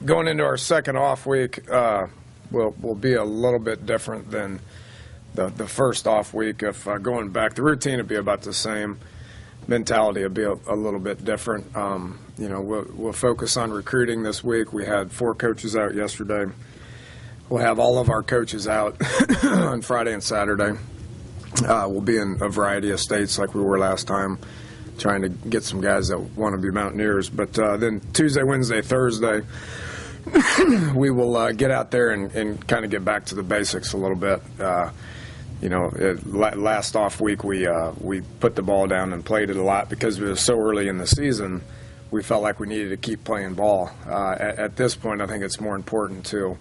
Going into our second off week will be a little bit different than the first off week. If going back, the routine would be about the same. Mentality will be a little bit different. We'll focus on recruiting this week. We had 4 coaches out yesterday. We'll have all of our coaches out on Friday and Saturday. We'll be in a variety of states like we were last time, trying to get some guys that want to be Mountaineers. But then Tuesday, Wednesday, Thursday, we will get out there and kind of get back to the basics a little bit. Last off week we put the ball down and played it a lot because it was so early in the season. We felt like we needed to keep playing ball. At this point, I think it's more important to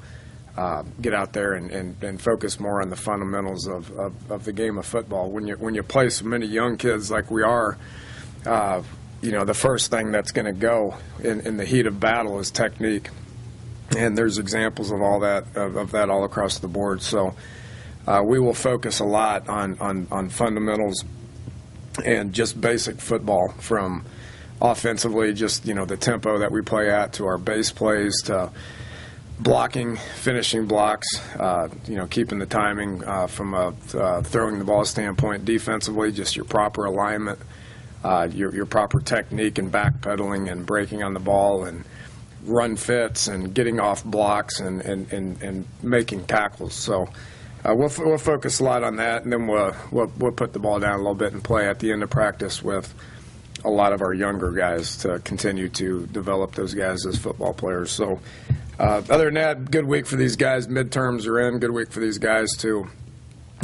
get out there and focus more on the fundamentals of the game of football. When you play so many young kids like we are, the first thing that's going to go in the heat of battle is technique. And there's examples of all that all across the board. So we will focus a lot on fundamentals and just basic football, from offensively, just the tempo that we play at, to our base plays, to blocking, finishing blocks, keeping the timing from a throwing the ball standpoint. Defensively, just your proper alignment, your proper technique and backpedaling and breaking on the ball, and run fits and getting off blocks and making tackles. So we'll focus a lot on that, and then we'll put the ball down a little bit and play at the end of practice with a lot of our younger guys to continue to develop those guys as football players. So other than that, good week for these guys. Midterms are in. Good week for these guys to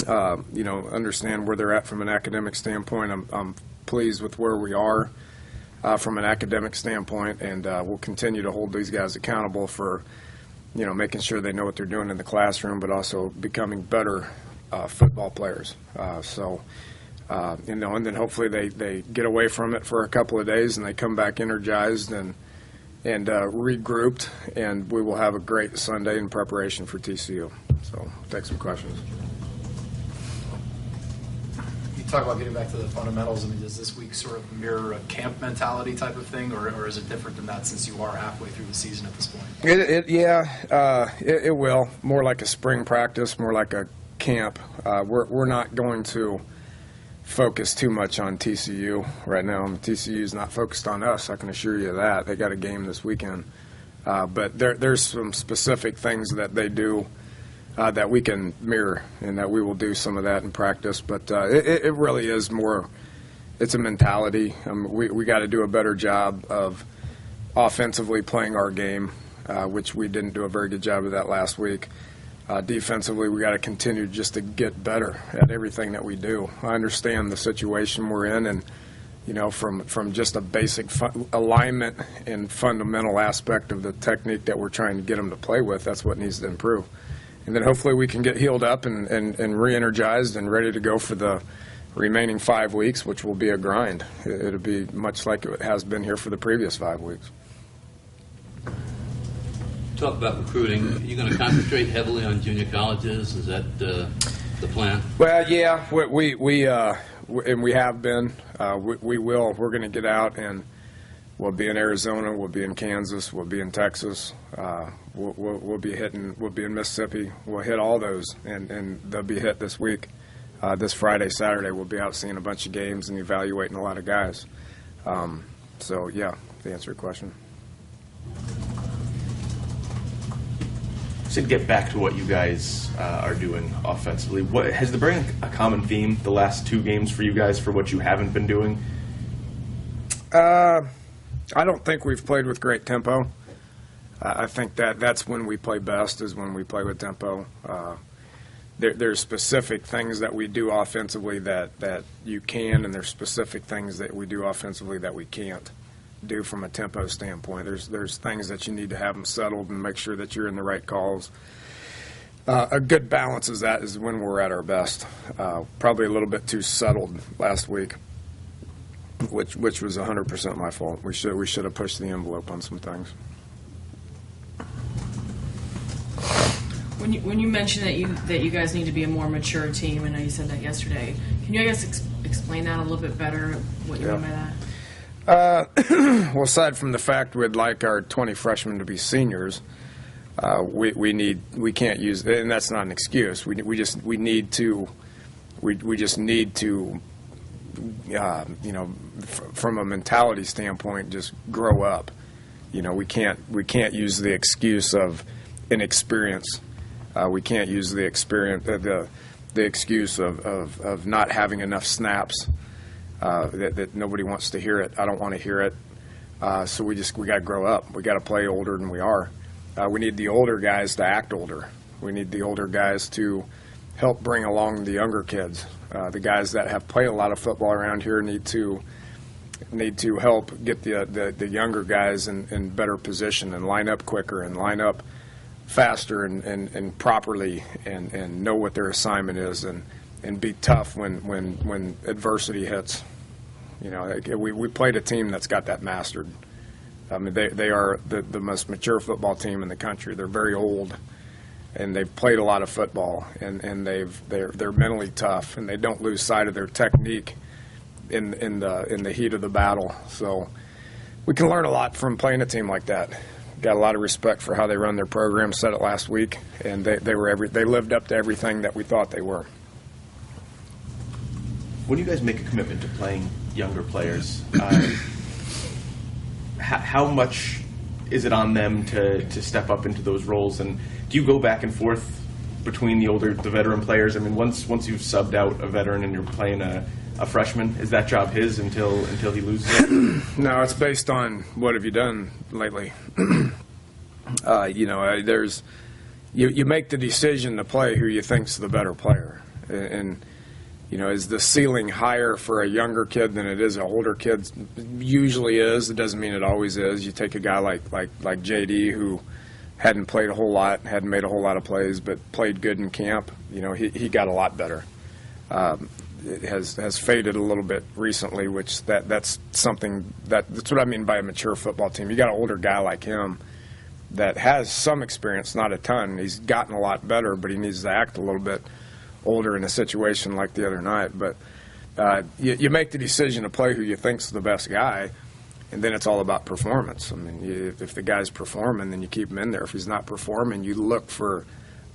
understand where they're at from an academic standpoint. I'm pleased with where we are from an academic standpoint, and we'll continue to hold these guys accountable for making sure they know what they're doing in the classroom, but also becoming better football players. And then hopefully they get away from it for a couple of days and they come back energized and regrouped, and we will have a great Sunday in preparation for TCU. So take some questions. Talk about getting back to the fundamentals. I mean, does this week sort of mirror a camp mentality type of thing, or is it different than that since you are halfway through the season at this point? It will. More like a spring practice, more like a camp. We're not going to focus too much on TCU right now. TCU is not focused on us, I can assure you of that. They got a game this weekend. But there's some specific things that they do that we can mirror, and that we will do some of that in practice. But it really is more, it's a mentality. We got to do a better job of offensively playing our game, which we didn't do a very good job of that last week. Defensively, we got to continue just to get better at everything that we do. I understand the situation we're in, and from just a basic alignment and fundamental aspect of the technique that we're trying to get them to play with, that's what needs to improve. And then hopefully we can get healed up and re-energized and ready to go for the remaining 5 weeks, which will be a grind. It'll be much like it has been here for the previous 5 weeks. Talk about recruiting. Are you going to concentrate heavily on junior colleges? Is that the plan? Well, yeah, we have been. We will. We're going to get out, and we'll be in Arizona, we'll be in Kansas, we'll be in Texas, we'll be in Mississippi. We'll hit all those, and they'll be hit this week. This Friday, Saturday, we'll be out seeing a bunch of games and evaluating a lot of guys. So, yeah, to answer your question. To get back to what you guys are doing offensively, has there been a common theme the last 2 games for you guys for what you haven't been doing? I don't think we've played with great tempo. I think that's when we play best, is when we play with tempo. There's specific things that we do offensively that you can, and there's specific things that we do offensively that we can't do from a tempo standpoint. There's things that you need to have them settled and make sure that you're in the right calls. A good balance is when we're at our best. Probably a little bit too settled last week, which was 100% my fault. We should have pushed the envelope on some things. When you mentioned that you guys need to be a more mature team, I know you said that yesterday. Can you guys explain that a little bit better? What you mean by that? Well, aside from the fact we'd like our 20 freshmen to be seniors, we can't use, and that's not an excuse. We just need to from a mentality standpoint, just grow up. We can't use the excuse of inexperience. We can't use the excuse of not having enough snaps. That nobody wants to hear it. I don't want to hear it. So we got to grow up. We got to play older than we are. We need the older guys to act older. We need the older guys to help bring along the younger kids. The guys that have played a lot of football around here need to help get the younger guys in better position and line up quicker and line up faster and properly and know what their assignment is and be tough when adversity hits. We played a team that's got that mastered. I mean, they are the most mature football team in the country. They're very old, and they've played a lot of football, and they're mentally tough, and they don't lose sight of their technique in the heat of the battle. So we can learn a lot from playing a team like that. Got a lot of respect for how they run their program. Said it last week, and they lived up to everything that we thought they were. When you guys make a commitment to playing younger players, how much is it on them to step up into those roles? And do you go back and forth between the veteran players? I mean, once you've subbed out a veteran and you're playing a freshman, is that job his until he loses it? No, it's based on what have you done lately. You make the decision to play who you think's the better player, and is the ceiling higher for a younger kid than it is an older kid? Usually is. It doesn't mean it always is. You take a guy like JD, who hadn't played a whole lot, hadn't made a whole lot of plays, but played good in camp. He got a lot better. It has faded a little bit recently, which that's something that's what I mean by a mature football team. You got an older guy like him that has some experience, not a ton. He's gotten a lot better, but he needs to act a little bit older in a situation like the other night. But you make the decision to play who you think's the best guy, and then it's all about performance. I mean, if the guy's performing, then you keep him in there. If he's not performing, you look for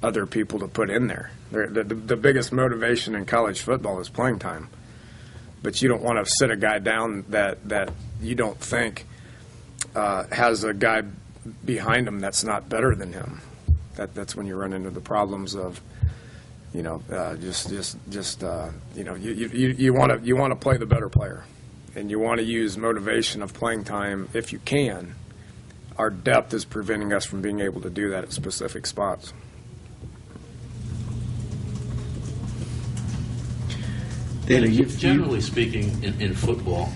other people to put in there. The biggest motivation in college football is playing time. But you don't want to sit a guy down that you don't think has a guy behind him that's not better than him. That's when you run into the problems of you want to play the better player, and you want to use motivation of playing time if you can. Our depth is preventing us from being able to do that at specific spots. Generally speaking, in football,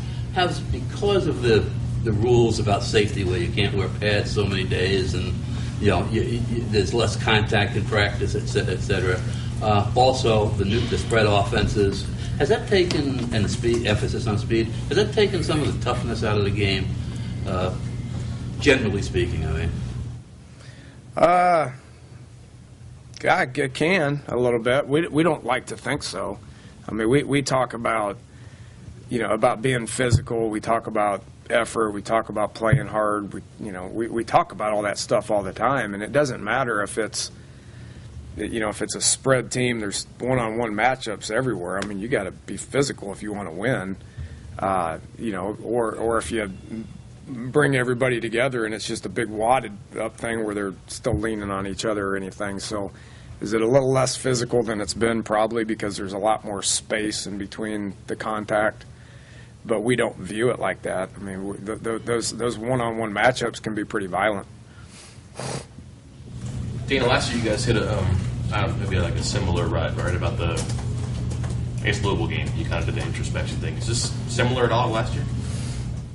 because of the rules about safety, where you can't wear pads so many days, and there's less contact in practice, et cetera. Also, the spread offenses, has that taken, and the emphasis on speed, has that taken some of the toughness out of the game? Generally speaking, I mean. It can a little bit. We don't like to think so. I mean, we talk about about being physical. We talk about effort. We talk about playing hard. We talk about all that stuff all the time, and it doesn't matter if it's a spread team. There's one-on-one matchups everywhere. I mean, you got to be physical if you want to win. Or if you bring everybody together and it's just a big wadded up thing where they're still leaning on each other or anything. So is it a little less physical than it's been? Probably, because there's a lot more space in between the contact. But we don't view it like that. I mean, those one-on-one matchups can be pretty violent. Dana, last year you guys hit maybe like a similar right about the Louisville game. You kind of did the introspection thing. Is this similar at all last year?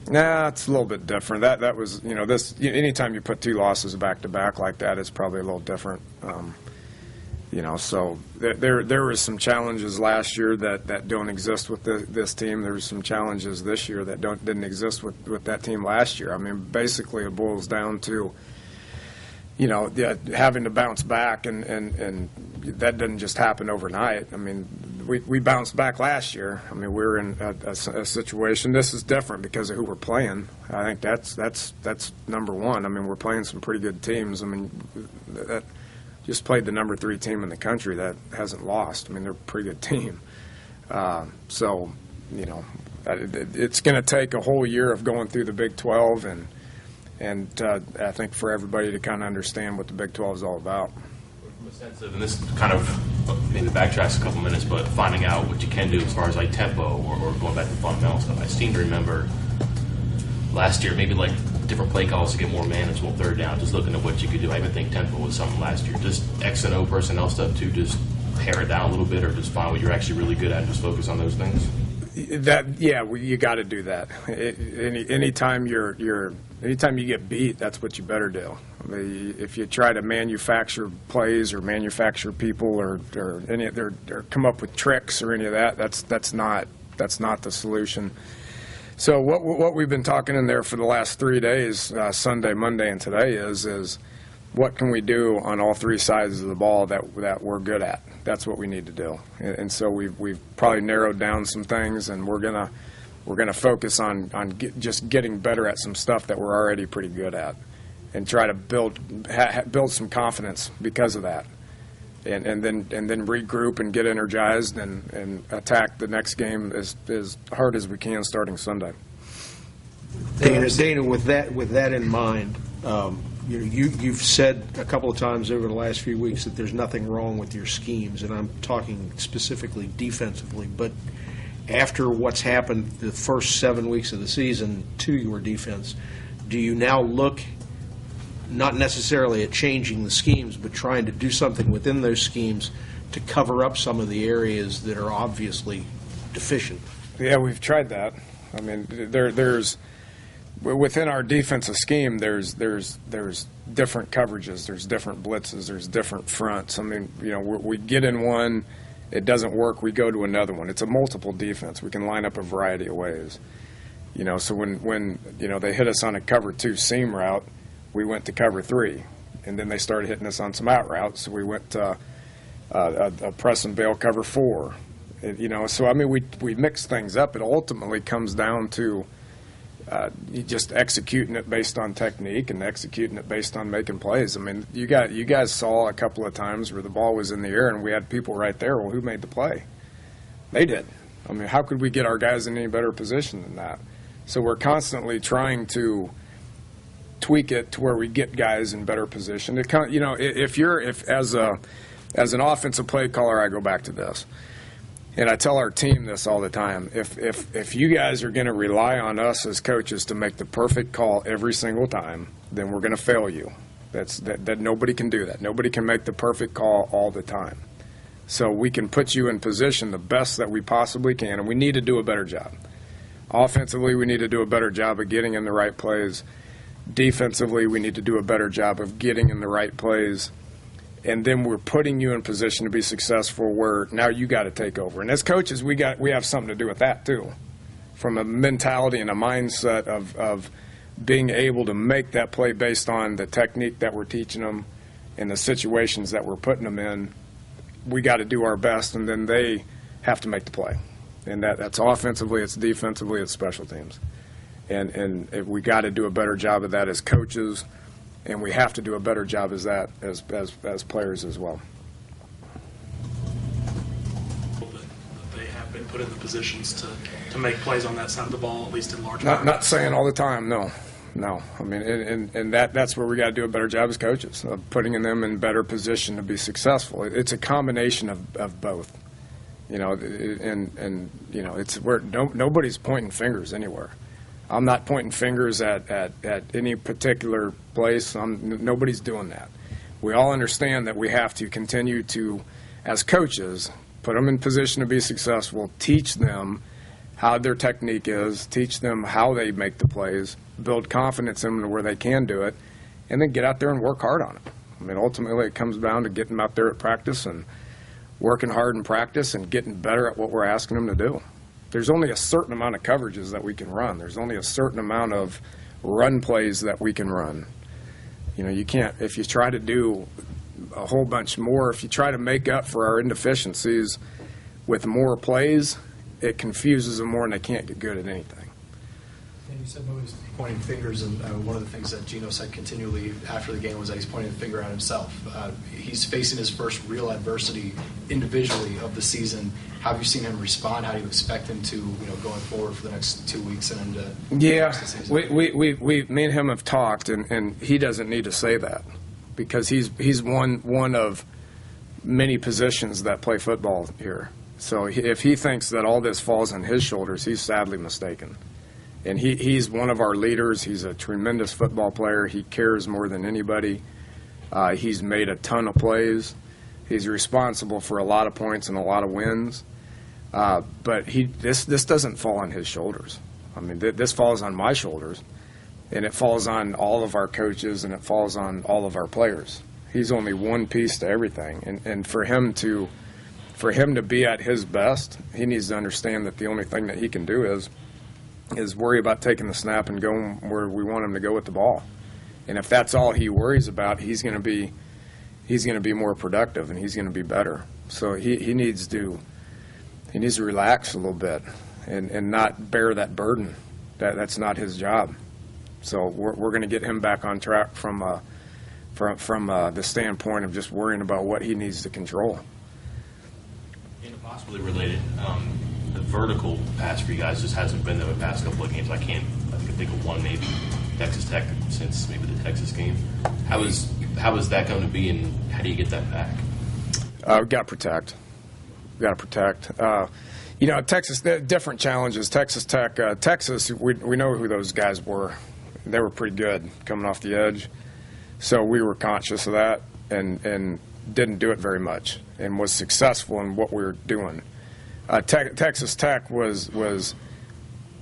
Nah, it's a little bit different. That was this. Anytime you put two losses back to back like that, it's probably a little different. So there was some challenges last year that don't exist with this team. There was some challenges this year that didn't exist with that team last year. I mean, basically it boils down to having to bounce back, and that doesn't just happen overnight. I mean, we bounced back last year. I mean, we were in a situation. This is different because of who we're playing. I think that's number one. I mean, we're playing some pretty good teams. I mean, that just played the number 3 team in the country that hasn't lost. I mean, they're a pretty good team. So, you know, it's going to take a whole year of going through the Big 12, and I think for everybody to kind of understand what the Big 12 is all about. From a sense of, and this kind of maybe backtracks a couple minutes, but finding out what you can do as far as like tempo or going back to fundamental stuff. I seem to remember last year maybe like different play calls to get more manageable third down, just looking at what you could do. I even think tempo was something last year. Just X and O personnel stuff too, just pare it down a little bit, or just find what you're actually really good at and just focus on those things. You got to do that. Anytime anytime you get beat, that's what you better do. I mean, if you try to manufacture plays or manufacture people or come up with tricks or any of that, that's not the solution. So what we've been talking in there for the last 3 days, Sunday, Monday, and today is what can we do on all 3 sides of the ball that we're good at. That's what we need to do. And so we've probably narrowed down some things, and we're gonna focus on just getting better at some stuff that we're already pretty good at, and try to build some confidence because of that, and then regroup and get energized and attack the next game as hard as we can starting Sunday. Dana, with that in mind, you've said a couple of times over the last few weeks that there's nothing wrong with your schemes, and I'm talking specifically defensively. But after what's happened the first 7 weeks of the season to your defense, do you now look not necessarily at changing the schemes, but trying to do something within those schemes to cover up some of the areas that are obviously deficient? Yeah, we've tried that. I mean, there's within our defensive scheme, there's different coverages, there's different blitzes, there's different fronts. I mean, you know, we get in one, it doesn't work, we go to another one. It's a multiple defense. We can line up a variety of ways. You know, so when you know they hit us on a cover 2 seam route, we went to cover 3, and then they started hitting us on some out routes, so we went to a press and bail cover 4. You know, so I mean, we mix things up. It ultimately comes down to just executing it based on technique and executing it based on making plays. I mean, you guys saw a couple of times where the ball was in the air and we had people right there. Well, who made the play? They did. I mean, how could we get our guys in any better position than that? So we're constantly trying to tweak it to where we get guys in better position. You know, if as an offensive play caller, I go back to this. And I tell our team this all the time. If you guys are going to rely on us as coaches to make the perfect call every single time, then we're going to fail you. That nobody can do that. Nobody can make the perfect call all the time. So we can put you in position the best that we possibly can, and we need to do a better job. Offensively, we need to do a better job of getting in the right plays. Defensively, we need to do a better job of getting in the right plays. And then we're putting you in position to be successful where now you got to take over. And as coaches, we have something to do with that too, from a mentality and a mindset of being able to make that play based on the technique that we're teaching them and the situations that we're putting them in. We got to do our best, and then they have to make the play. And that's offensively, it's defensively, it's special teams. And we got to do a better job of that as coaches. And we have to do a better job as that as players as well. They have been put in the positions to make plays on that side of the ball, at least in large part. Not saying all the time, no. I mean, and that's where we got to do a better job as coaches, of putting them in better position to be successful. It's a combination of both, you know, and you know, it's where nobody's pointing fingers anywhere. I'm not pointing fingers at any particular place. Nobody's doing that. We all understand that we have to continue to, as coaches, put them in position to be successful, teach them how their technique is, teach them how they make the plays, build confidence in them where they can do it, and then get out there and work hard on it. I mean, ultimately it comes down to getting them out there at practice and working hard in practice and getting better at what we're asking them to do. There's only a certain amount of coverages that we can run. There's only a certain amount of run plays that we can run. You know, you can't, if you try to do a whole bunch more, if you try to make up for our inefficiencies with more plays, it confuses them more and they can't get good at anything. And you said nobody's pointing fingers, and one of the things that Gino said continually after the game was that he's pointing the finger at himself. He's facing his first real adversity individually of the season. How have you seen him respond? How do you expect him to, going forward for the next 2 weeks and into the rest of the season? Me and him have talked, and he doesn't need to say that because he's one of many positions that play football here. So if he thinks that all this falls on his shoulders, he's sadly mistaken. And he's one of our leaders. He's a tremendous football player. He cares more than anybody. He's made a ton of plays. He's responsible for a lot of points and a lot of wins. But this doesn't fall on his shoulders. I mean, this falls on my shoulders, and it falls on all of our coaches, and it falls on all of our players. He's only one piece to everything, and for him to be at his best, he needs to understand that the only thing that he can do is worry about taking the snap and going where we want him to go with the ball. And if that's all he worries about, he's going to be more productive and he's going to be better. So he needs to relax a little bit and not bear that burden. That's not his job. So we're going to get him back on track from the standpoint of just worrying about what he needs to control. And possibly related, the vertical pass for you guys just hasn't been there the past couple of games. I can think of one, maybe Texas Tech, since maybe the Texas game. How is that going to be, and how do you get that back? We got to protect. Texas, different challenges. Texas Tech, Texas, we know who those guys were. They were pretty good coming off the edge. So we were conscious of that and didn't do it very much and was successful in what we were doing. Texas Tech was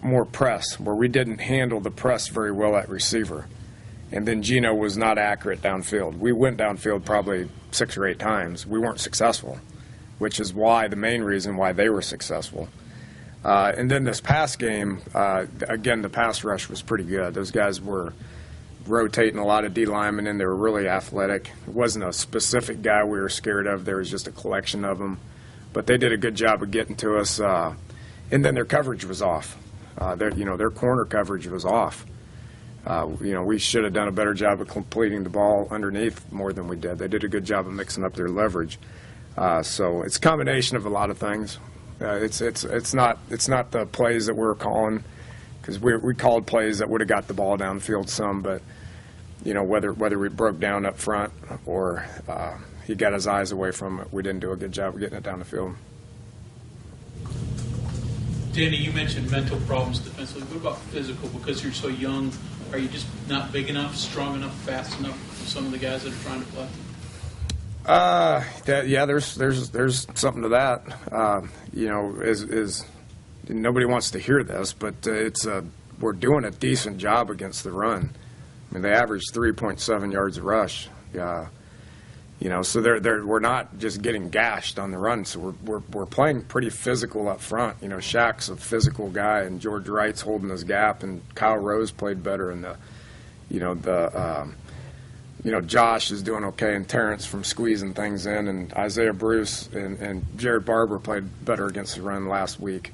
more press, where we didn't handle the press very well at receiver. And then Gino was not accurate downfield. We went downfield probably 6 or 8 times. We weren't successful, which is the main reason why they were successful. And then this past game, again, the pass rush was pretty good. Those guys were rotating a lot of D linemen in. They were really athletic. It wasn't a specific guy we were scared of. There was just a collection of them. But they did a good job of getting to us. And then their coverage was off. Their corner coverage was off. We should have done a better job of completing the ball underneath more than we did. They did a good job of mixing up their leverage. So it's a combination of a lot of things. It's not the plays that we're calling, because we called plays that would have got the ball downfield some, but whether we broke down up front or he got his eyes away from it, we didn't do a good job of getting it down the field. Danny, you mentioned mental problems defensively. What about physical? Because you're so young, are you just not big enough, strong enough, fast enough for some of the guys that are trying to play? There's something to that. Nobody wants to hear this, but we're doing a decent job against the run. I mean, they averaged 3.7 yards a rush. So we're not just getting gashed on the run. So we're playing pretty physical up front. Shaq's a physical guy, and George Wright's holding his gap, and Kyle Rose played better, and Josh is doing okay, and Terrence from squeezing things in, and Isaiah Bruce and Jared Barber played better against the run last week.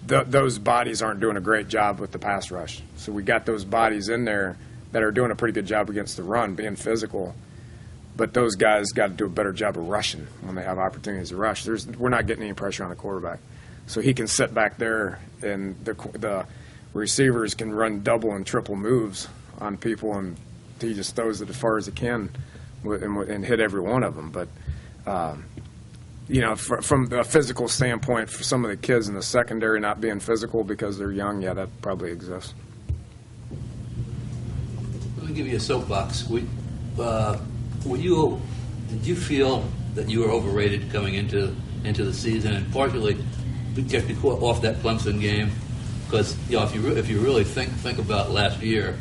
Those bodies aren't doing a great job with the pass rush. So we got those bodies in there that are doing a pretty good job against the run, being physical. But those guys got to do a better job of rushing when they have opportunities to rush. We're not getting any pressure on the quarterback. So he can sit back there, and the receivers can run double and triple moves on people, and he just throws it as far as he can and hit every one of them. But, from the physical standpoint, for some of the kids in the secondary not being physical because they're young, yeah, that probably exists. Let me give you a soapbox. Did you feel that you were overrated coming into the season, and partially just off that Clemson game? Because if you really think about last year,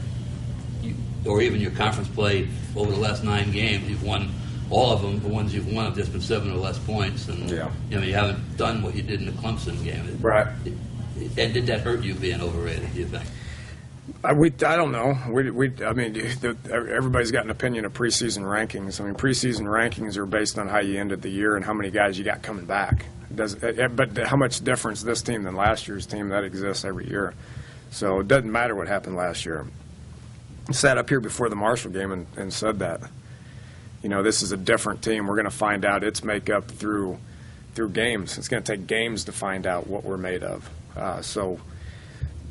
or even your conference play over the last 9 games, you've won all of them. The ones you've won have just been 7 or less points, and you haven't done what you did in the Clemson game. Right. And did that hurt you being overrated, do you think? I don't know. I mean, everybody's got an opinion of preseason rankings. I mean, preseason rankings are based on how you ended the year and how many guys you got coming back. But how much difference this team than last year's team, that exists every year. So it doesn't matter what happened last year. I sat up here before the Marshall game and said that. You know, this is a different team. We're going to find out its makeup through games. It's going to take games to find out what we're made of. So,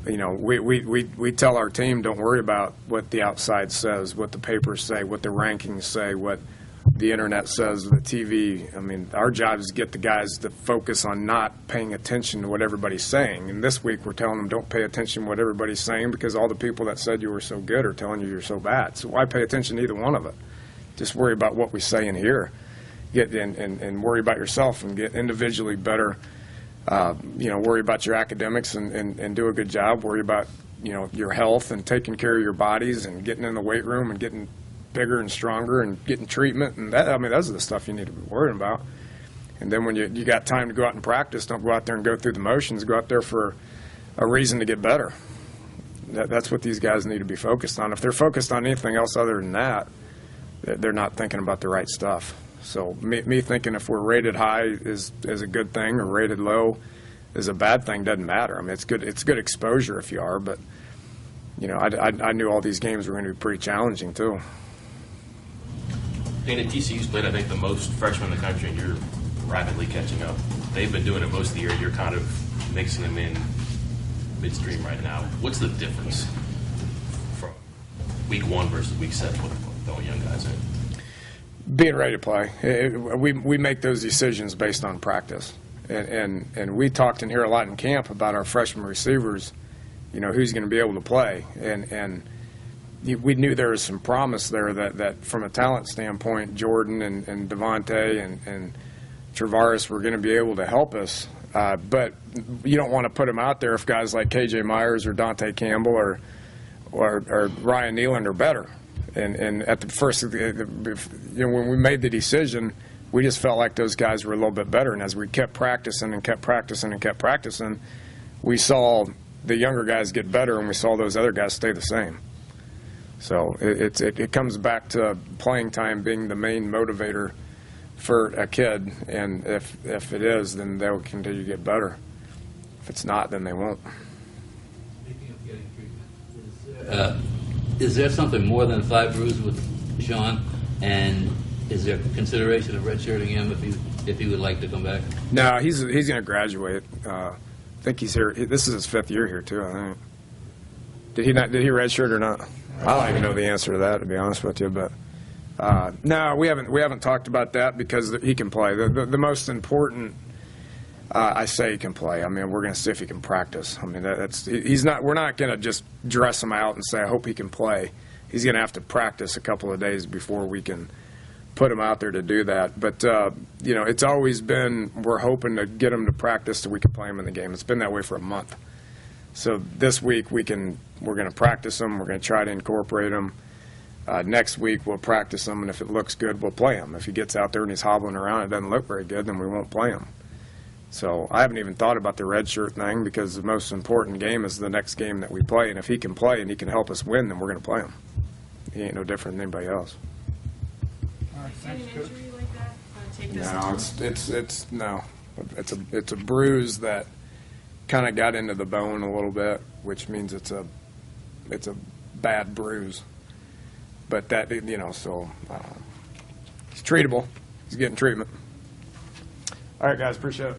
you know, we tell our team, don't worry about what the outside says, what the papers say, what the rankings say, what the internet says, the TV. I mean, our job is to get the guys to focus on not paying attention to what everybody's saying. And this week we're telling them don't pay attention to what everybody's saying because all the people that said you were so good are telling you you're so bad. So why pay attention to either one of it? Just worry about what we say in here. Get and worry about yourself and get individually better. You know, worry about your academics and do a good job. Worry about, you know, your health and taking care of your bodies and getting in the weight room and getting bigger and stronger and getting treatment. And that, I mean, those are the stuff you need to be worrying about. And then when you got time to go out and practice, don't go out there and go through the motions. Go out there for a reason to get better. That's what these guys need to be focused on. If they're focused on anything else other than that, they're not thinking about the right stuff. So me thinking if we're rated high is a good thing or rated low is a bad thing doesn't matter. I mean, it's good exposure if you are, but you know, I knew all these games were going to be pretty challenging too. Dana, TCU's played, I think, the most freshmen in the country, and you're rapidly catching up. They've been doing it most of the year. You're kind of mixing them in midstream right now. What's the difference from week 1 versus week 7 with throwing young guys in? Being ready to play. We make those decisions based on practice. And we talked in here a lot in camp about our freshman receivers, you know, who's going to be able to play. And we knew there was some promise there that from a talent standpoint, Jordan and Devontae and Travaris were going to be able to help us. But you don't want to put them out there if guys like K.J. Myers or Dante Campbell or Ryan Nealand are better. And at the first, you know, when we made the decision, we just felt like those guys were a little bit better. And as we kept practicing and kept practicing and kept practicing, we saw the younger guys get better, and we saw those other guys stay the same. So it comes back to playing time being the main motivator for a kid. And if it is, then they'll continue to get better. If it's not, then they won't. Speaking of getting treatment, is there something more than 5 bruises with Sean? And is there consideration of redshirting him if he would like to come back? No, he's going to graduate. I think he's here. This is his 5th year here too, I think. Did he redshirt or not? I don't even know the answer to that, to be honest with you. But no, we haven't talked about that because he can play. The most important. I say he can play. I mean, we're going to see if he can practice. I mean, he's not. We're not going to just dress him out and say, "I hope he can play." He's going to have to practice a couple of days before we can put him out there to do that. But you know, it's always been we're hoping to get him to practice so we can play him in the game. It's been that way for a month. So this week we're going to practice him. We're going to try to incorporate him. Next week we'll practice him, and if it looks good, we'll play him. If he gets out there and he's hobbling around, it doesn't look very good, then we won't play him. So I haven't even thought about the red shirt thing because the most important game is the next game that we play. And if he can play and he can help us win, then we're going to play him. He ain't no different than anybody else. An injury like that? Take this No, it's a bruise that kind of got into the bone a little bit, which means it's a bad bruise. But that, you know, so it's treatable. He's getting treatment. All right, guys, appreciate it.